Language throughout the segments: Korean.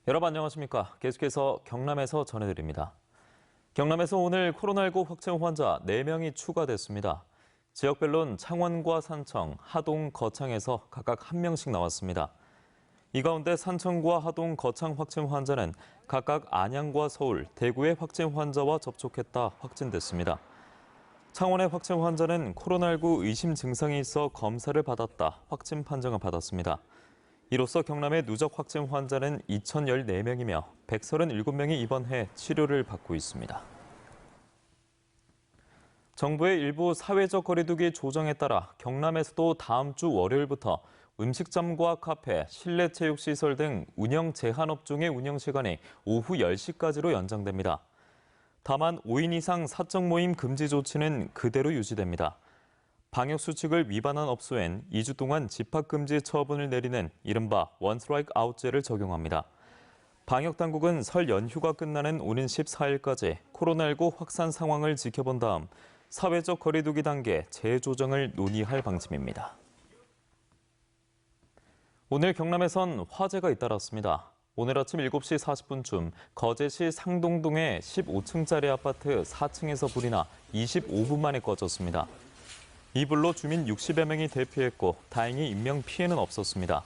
여러분 안녕하십니까? 계속해서 경남에서 전해드립니다. 경남에서 오늘 코로나19 확진 환자 4명이 추가됐습니다. 지역별로는 창원과 산청, 하동, 거창에서 각각 1명씩 나왔습니다. 이 가운데 산청과 하동, 거창 확진 환자는 각각 안양과 서울, 대구의 확진 환자와 접촉했다 확진됐습니다. 창원의 확진 환자는 코로나19 의심 증상이 있어 검사를 받았다 확진 판정을 받았습니다. 이로써 경남의 누적 확진 환자는 2,014명이며 137명이 입원해 치료를 받고 있습니다. 정부의 일부 사회적 거리두기 조정에 따라 경남에서도 다음 주 월요일부터 음식점과 카페, 실내 체육시설 등 운영 제한 업종의 운영 시간이 오후 10시까지로 연장됩니다. 다만 5인 이상 사적 모임 금지 조치는 그대로 유지됩니다. 방역수칙을 위반한 업소엔 2주 동안 집합금지 처분을 내리는 이른바 원스트라이크 아웃제를 적용합니다. 방역당국은 설 연휴가 끝나는 오는 14일까지 코로나19 확산 상황을 지켜본 다음 사회적 거리두기 단계 재조정을 논의할 방침입니다. 오늘 경남에선 화재가 잇따랐습니다. 오늘 아침 7시 40분쯤 거제시 상동동의 15층짜리 아파트 4층에서 불이 나 25분 만에 꺼졌습니다. 이 불로 주민 60여 명이 대피했고 다행히 인명피해는 없었습니다.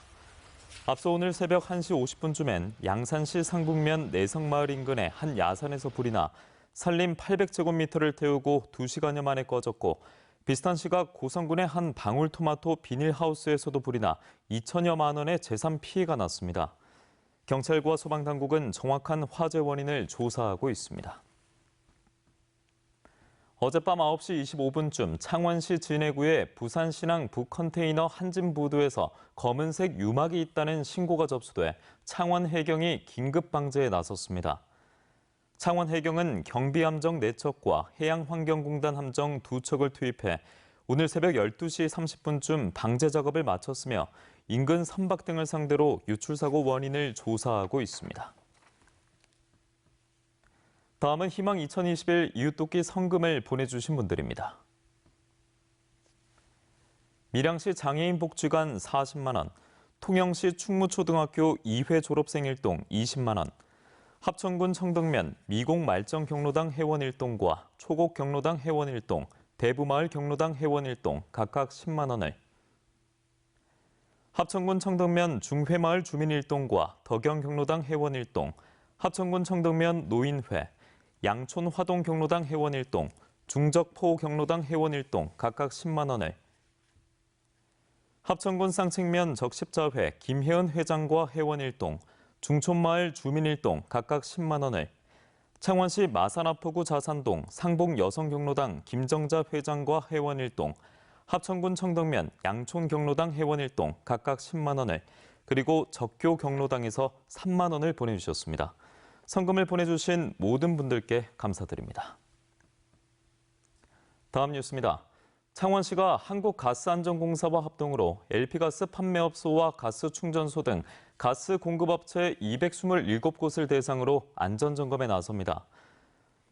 앞서 오늘 새벽 1시 50분쯤엔 양산시 상북면 내성마을 인근의 한 야산에서 불이 나 산림 800제곱미터를 태우고 2시간여 만에 꺼졌고 비슷한 시각 고성군의 한 방울토마토 비닐하우스에서도 불이 나 2천여만 원의 재산 피해가 났습니다. 경찰과 소방당국은 정확한 화재 원인을 조사하고 있습니다. 어젯밤 9시 25분쯤 창원시 진해구의 부산신항 북컨테이너 한진부두에서 검은색 유막이 있다는 신고가 접수돼 창원해경이 긴급방제에 나섰습니다. 창원해경은 경비함정 4척과 해양환경공단 함정 2척을 투입해 오늘 새벽 12시 30분쯤 방제 작업을 마쳤으며 인근 선박 등을 상대로 유출사고 원인을 조사하고 있습니다. 다음은 희망 2021 이웃돕기 성금을 보내주신 분들입니다. 밀양시 장애인 복지관 40만 원, 통영시 충무초등학교 2회 졸업생 일동 20만 원, 합천군 청덕면 미곡 말정 경로당 회원 일동과 초곡 경로당 회원 일동, 대부마을 경로당 회원 일동 각각 10만 원을, 합천군 청덕면 중회마을 주민 일동과 덕영 경로당 회원 일동, 합천군 청덕면 노인회, 양촌 화동 경로당 회원 일동, 중적포 경로당 회원 일동 각각 10만 원을, 합천군 쌍측면 적십자회 김혜은 회장과 회원 일동, 중촌마을 주민 일동 각각 10만 원을, 창원시 마산아포구 자산동 상봉 여성경로당 김정자 회장과 회원 일동, 합천군 청덕면 양촌 경로당 회원 일동 각각 10만 원을, 그리고 적교 경로당에서 3만 원을 보내주셨습니다. 성금을 보내주신 모든 분들께 감사드립니다. 다음 뉴스입니다. 창원시가 한국가스안전공사와 합동으로 LP가스 판매업소와 가스충전소 등 가스 공급업체 227곳을 대상으로 안전점검에 나섭니다.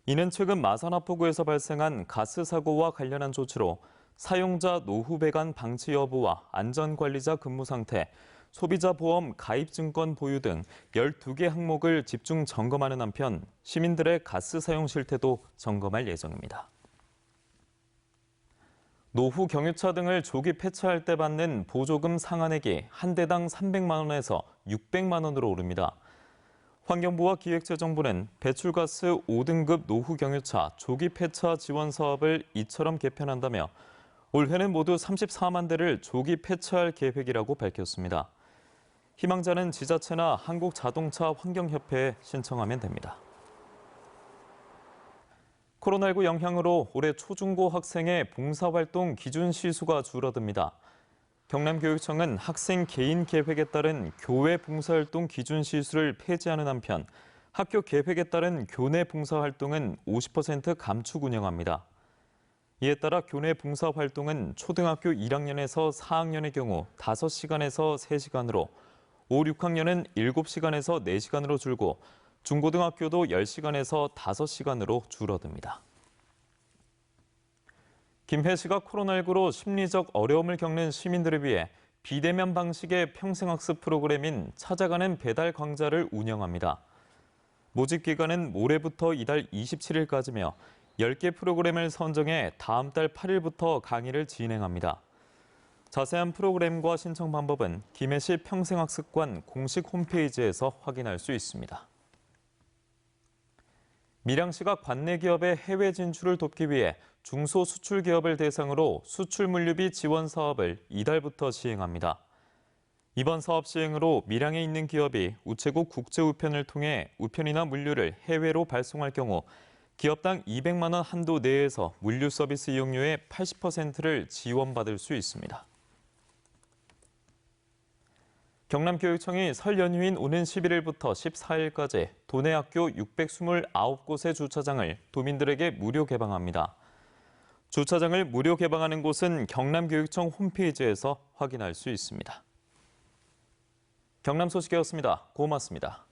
이는 최근 마산하포구에서 발생한 가스 사고와 관련한 조치로 사용자 노후 배관 방치 여부와 안전관리자 근무 상태, 소비자 보험 가입 증권 보유 등 12개 항목을 집중 점검하는 한편 시민들의 가스 사용 실태도 점검할 예정입니다. 노후 경유차 등을 조기 폐차할 때 받는 보조금 상한액이 한 대당 300만 원에서 600만 원으로 오릅니다. 환경부와 기획재정부는 배출가스 5등급 노후 경유차 조기 폐차 지원 사업을 이처럼 개편한다며 올해는 모두 34만 대를 조기 폐차할 계획이라고 밝혔습니다. 희망자는 지자체나 한국자동차 환경협회에 신청하면 됩니다. 코로나19 영향으로 올해 초중고 학생의 봉사활동 기준 시수가 줄어듭니다. 경남교육청은 학생 개인 계획에 따른 교외 봉사활동 기준 시수를 폐지하는 한편 학교 계획에 따른 교내 봉사활동은 50% 감축 운영합니다. 이에 따라 교내 봉사활동은 초등학교 1학년에서 4학년의 경우 5시간에서 3시간으로, 5, 6학년은 7시간에서 4시간으로 줄고 중고등학교도 10시간에서 5시간으로 줄어듭니다. 김해 시가 코로나19로 심리적 어려움을 겪는 시민들을 위해 비대면 방식의 평생학습 프로그램인 찾아가는 배달 강좌를 운영합니다. 모집 기간은 모레부터 이달 27일까지며 10개 프로그램을 선정해 다음 달 8일부터 강의를 진행합니다. 자세한 프로그램과 신청 방법은 김해시 평생학습관 공식 홈페이지에서 확인할 수 있습니다. 밀양시가 관내 기업의 해외 진출을 돕기 위해 중소수출기업을 대상으로 수출물류비 지원 사업을 이달부터 시행합니다. 이번 사업 시행으로 밀양에 있는 기업이 우체국 국제우편을 통해 우편이나 물류를 해외로 발송할 경우 기업당 200만 원 한도 내에서 물류 서비스 이용료의 80%를 지원받을 수 있습니다. 경남교육청이 설 연휴인 오는 11일부터 14일까지 도내 학교 629곳의 주차장을 도민들에게 무료 개방합니다. 주차장을 무료 개방하는 곳은 경남교육청 홈페이지에서 확인할 수 있습니다. 경남 소식이었습니다. 고맙습니다.